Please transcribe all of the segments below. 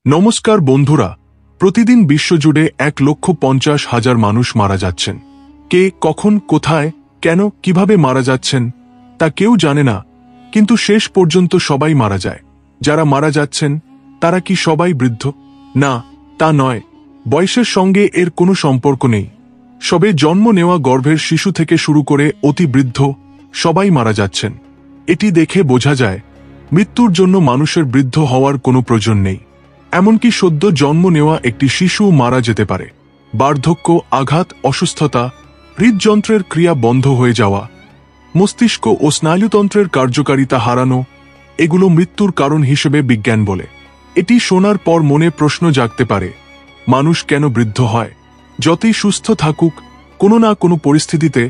নমস্কার বন্ধুরা, প্রতিদিন বিশ্বজুড়ে 1,50,000 মানুষ মারা যাচ্ছেন। কে, কখন, কোথায়, কেন, কিভাবে মারা যাচ্ছেন তা কেউ জানে না, কিন্তু শেষ পর্যন্ত সবাই মারা যায়। যারা মারা যাচ্ছেন তারা কি সবাই বৃদ্ধ? না, তা নয়। বয়সের সঙ্গে এর কোনো সম্পর্ক নেই। সবে জন্ম নেওয়া গর্ভের শিশু থেকে শুরু করে অতি বৃদ্ধ সবাই মারা যাচ্ছেন। এটি দেখে বোঝা যায় মৃত্যুর জন্য মানুষের বৃদ্ধ হওয়ার কোনো প্রয়োজন নেই। এমনকি সদ্য জন্ম নেওয়া একটি শিশুও মারা যেতে পারে। বার্ধক্য, আঘাত, অসুস্থতা, হৃদযন্ত্রের ক্রিয়া বন্ধ হয়ে যাওয়া, মস্তিষ্ক ও স্নায়ুতন্ত্রের কার্যকারিতা হারানো, এগুলো মৃত্যুর কারণ হিসেবে বিজ্ঞান বলে। এটি শোনার পর মনে প্রশ্ন জাগতে পারে, মানুষ কেন বৃদ্ধ হয়? যতই সুস্থ থাকুক, কোনো না কোনো পরিস্থিতিতে,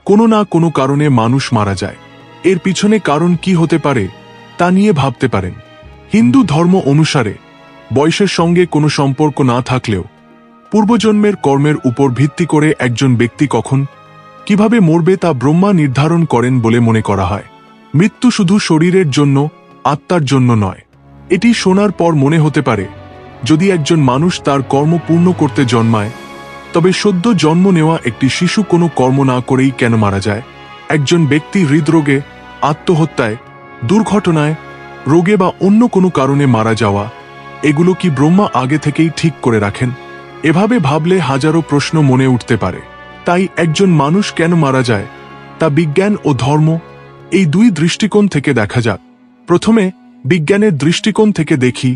কোনো না কোনো কারণে মানুষ মারা যায়। এর পিছনে কারণ কি হতে পারে তা নিয়ে ভাবতে পারেন। হিন্দু ধর্ম অনুসারে বয়সের সঙ্গে কোনো সম্পর্ক না থাকলেও পূর্বজন্মের কর্মের উপর ভিত্তি করে একজন ব্যক্তি কখন কিভাবে মরবে তা ব্রহ্মা নির্ধারণ করেন বলে মনে করা হয়। মৃত্যু শুধু শরীরের জন্য, আত্মার জন্য নয়। এটি শোনার পর মনে হতে পারে, যদি একজন মানুষ তার কর্ম পূর্ণ করতে জন্মায়, তবে সদ্য জন্ম নেওয়া একটি শিশু কোনো কর্ম না করেই কেন মারা যায়? একজন ব্যক্তি হৃদরোগে, আত্মহত্যায়, দুর্ঘটনায়, রোগে বা অন্য কোনো কারণে মারা যাওয়া, এগুলো কি ব্রহ্মা আগে থেকেই ঠিক করে রাখেন? এভাবে ভাবলে হাজারো প্রশ্ন মনে উঠতে পারে। তাই একজন মানুষ কেন মারা যায় তা বিজ্ঞান ও ধর্ম, এই দুই দৃষ্টিকোণ থেকে দেখা যাক। প্রথমে বিজ্ঞানের দৃষ্টিকোণ থেকে দেখি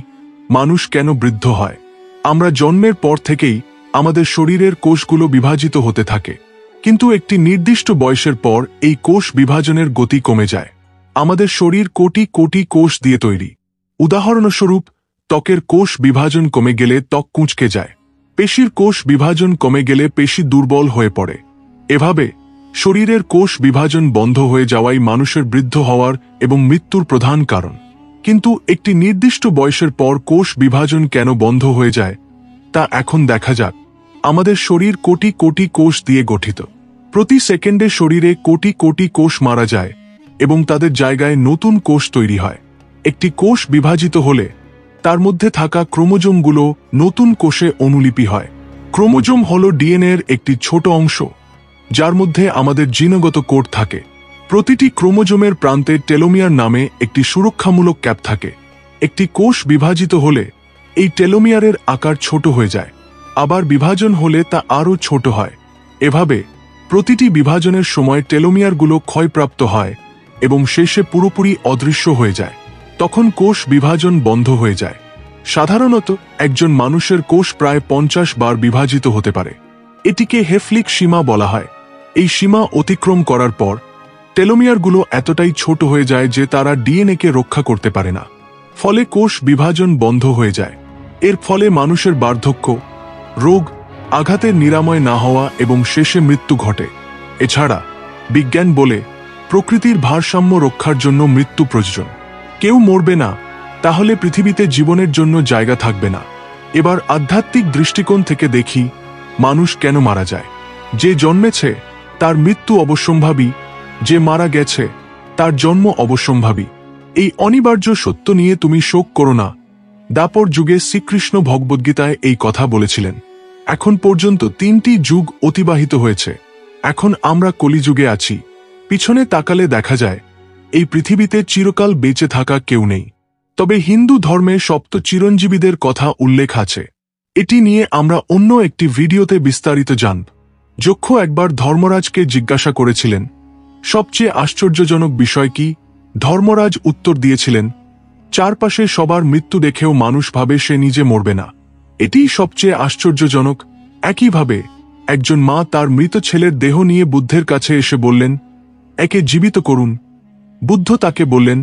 মানুষ কেন বৃদ্ধ হয়। আমরা জন্মের পর থেকেই আমাদের শরীরের কোষগুলো বিভাজিত হতে থাকে, কিন্তু একটি নির্দিষ্ট বয়সের পর এই কোষ বিভাজনের গতি কমে যায়। আমাদের শরীর কোটি কোটি কোষ দিয়ে তৈরি। উদাহরণস্বরূপ, ত্বকের কোষ বিভাজন কমে গেলে ত্বক কুঁচকে যায়। পেশির কোষ বিভাজন কমে গেলে পেশি দুর্বল হয়ে পড়ে। এভাবে শরীরের কোষ বিভাজন বন্ধ হয়ে যাওয়াই মানুষের বৃদ্ধ হওয়ার এবং মৃত্যুর প্রধান কারণ। কিন্তু একটি নির্দিষ্ট বয়সের পর কোষ বিভাজন কেন বন্ধ হয়ে যায় তা এখন দেখা যাক। আমাদের শরীর কোটি কোটি কোষ দিয়ে গঠিত। প্রতি সেকেন্ডে শরীরে কোটি কোটি কোষ মারা যায় এবং তাদের জায়গায় নতুন কোষ তৈরি হয়। একটি কোষ বিভাজিত হলে তার মধ্যে থাকা ক্রোমোজোমগুলো নতুন কোষে অনুলিপি হয়। ক্রোমোজোম হল ডিএনএর একটি ছোট অংশ, যার মধ্যে আমাদের জিনগত কোড থাকে। প্রতিটি ক্রোমোজোমের প্রান্তে টেলোমিয়ার নামে একটি সুরক্ষামূলক ক্যাপ থাকে। একটি কোষ বিভাজিত হলে এই টেলোমিয়ারের আকার ছোট হয়ে যায়, আবার বিভাজন হলে তা আরও ছোট হয়। এভাবে প্রতিটি বিভাজনের সময় টেলোমিয়ারগুলো ক্ষয়প্রাপ্ত হয় এবং শেষে পুরোপুরি অদৃশ্য হয়ে যায়। তখন কোষ বিভাজন বন্ধ হয়ে যায়। সাধারণত একজন মানুষের কোষ প্রায় 50 বার বিভাজিত হতে পারে। এটিকে হেফলিক সীমা বলা হয়। এই সীমা অতিক্রম করার পর টেলোমিয়ারগুলো এতটাই ছোট হয়ে যায় যে তারা ডিএনএকে রক্ষা করতে পারে না। ফলে কোষ বিভাজন বন্ধ হয়ে যায়। এর ফলে মানুষের বার্ধক্য, রোগ, আঘাতের নিরাময় না হওয়া এবং শেষে মৃত্যু ঘটে। এছাড়া বিজ্ঞান বলে প্রকৃতির ভারসাম্য রক্ষার জন্য মৃত্যু প্রয়োজন। কেউ মরবে না, তাহলে পৃথিবীতে জীবনের জন্য জায়গা থাকবে না। এবার আধ্যাত্মিক দৃষ্টিকোণ থেকে দেখি মানুষ কেন মারা যায়। যে জন্মেছে তার মৃত্যু অবশ্যম্ভাবী, যে মারা গেছে তার জন্ম অবশ্যম্ভাবী। এই অনিবার্য সত্য নিয়ে তুমি শোক করো না। দ্বাপর যুগে শ্রীকৃষ্ণ ভগবদ্গীতায় এই কথা বলেছিলেন। এখন পর্যন্ত 3টি যুগ অতিবাহিত হয়েছে। এখন আমরা কলিযুগে আছি। পিছনে তাকালে দেখা যায় এই পৃথিবীতে চিরকাল বেঁচে থাকা কেউ নেই। তবে হিন্দু ধর্মে সপ্ত চিরঞ্জীবীদের কথা উল্লেখ আছে। এটি নিয়ে আমরা অন্য একটি ভিডিওতে বিস্তারিত জানব। যক্ষ একবার ধর্মরাজকে জিজ্ঞাসা করেছিলেন, সবচেয়ে আশ্চর্যজনক বিষয় কি? ধর্মরাজ উত্তর দিয়েছিলেন, চারপাশে সবার মৃত্যু দেখেও মানুষ ভাবে সে নিজে মরবে না। এটিই সবচেয়ে আশ্চর্যজনক। একইভাবে একজন মা তার মৃত ছেলের দেহ নিয়ে বুদ্ধের কাছে এসে বললেন, একে জীবিত করুন। বুদ্ধ তাকে বললেন,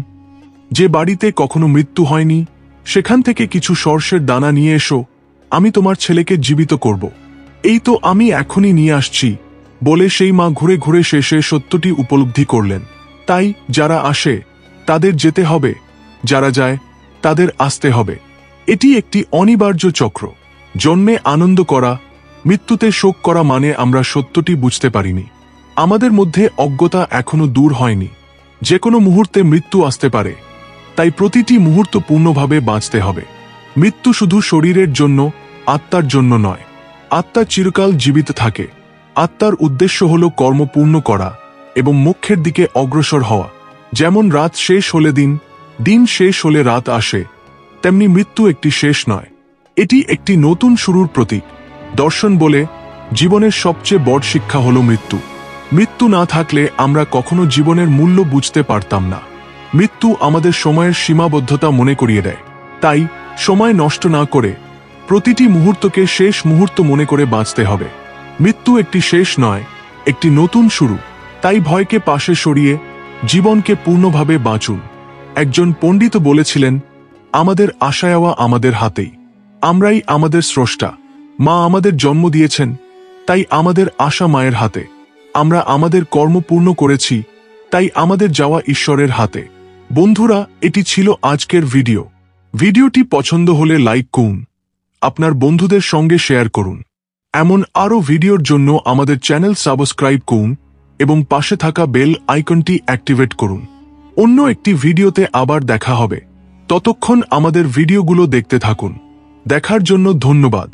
যে বাড়িতে কখনো মৃত্যু হয়নি সেখান থেকে কিছু সর্ষের দানা নিয়ে এসো, আমি তোমার ছেলেকে জীবিত করব। এই তো আমি এখনই নিয়ে আসছি বলে সেই মা ঘুরে ঘুরে শেষে সত্যটি উপলব্ধি করলেন। তাই যারা আসে তাদের যেতে হবে, যারা যায় তাদের আসতে হবে। এটি একটি অনিবার্য চক্র। জন্মে আনন্দ করা, মৃত্যুতে শোক করা মানে আমরা সত্যটি বুঝতে পারিনি। আমাদের মধ্যে অজ্ঞতা এখনো দূর হয়নি। যে কোনো মুহূর্তে মৃত্যু আসতে পারে, তাই প্রতিটি মুহূর্ত পূর্ণভাবে বাঁচতে হবে। মৃত্যু শুধু শরীরের জন্য, আত্মার জন্য নয়। আত্মা চিরকাল জীবিত থাকে। আত্মার উদ্দেশ্য হল কর্ম পূর্ণ করা এবং মোক্ষের দিকে অগ্রসর হওয়া। যেমন রাত শেষ হলে দিন, দিন শেষ হলে রাত আসে, তেমনি মৃত্যু একটি শেষ নয়, এটি একটি নতুন শুরুর প্রতীক। দর্শন বলে জীবনের সবচেয়ে বড় শিক্ষা হল মৃত্যু। মৃত্যু না থাকলে আমরা কখনো জীবনের মূল্য বুঝতে পারতাম না। মৃত্যু আমাদের সময়ের সীমাবদ্ধতা মনে করিয়ে দেয়। তাই সময় নষ্ট না করে প্রতিটি মুহূর্তকে শেষ মুহূর্ত মনে করে বাঁচতে হবে। মৃত্যু একটি শেষ নয়, একটি নতুন শুরু। তাই ভয়কে পাশে সরিয়ে জীবনকে পূর্ণভাবে বাঁচুন। একজন পণ্ডিত বলেছিলেন, আমাদের আশায়াওয়া আমাদের হাতেই। আমরাই আমাদের স্রষ্টা। মা আমাদের জন্ম দিয়েছেন, তাই আমাদের আশা মায়ের হাতে। আমরা আমাদের কর্ম পূর্ণ করেছি, তাই আমাদের যাওয়া ঈশ্বরের হাতে। বন্ধুরা, এটি ছিল আজকের ভিডিও। ভিডিওটি পছন্দ হলে লাইক করুন, আপনার বন্ধুদের সঙ্গে শেয়ার করুন। এমন আরও ভিডিওর জন্য আমাদের চ্যানেল সাবস্ক্রাইব করুন এবং পাশে থাকা বেল আইকনটি অ্যাক্টিভেট করুন। অন্য একটি ভিডিওতে আবার দেখা হবে। ততক্ষণ আমাদের ভিডিওগুলো দেখতে থাকুন। দেখার জন্য ধন্যবাদ।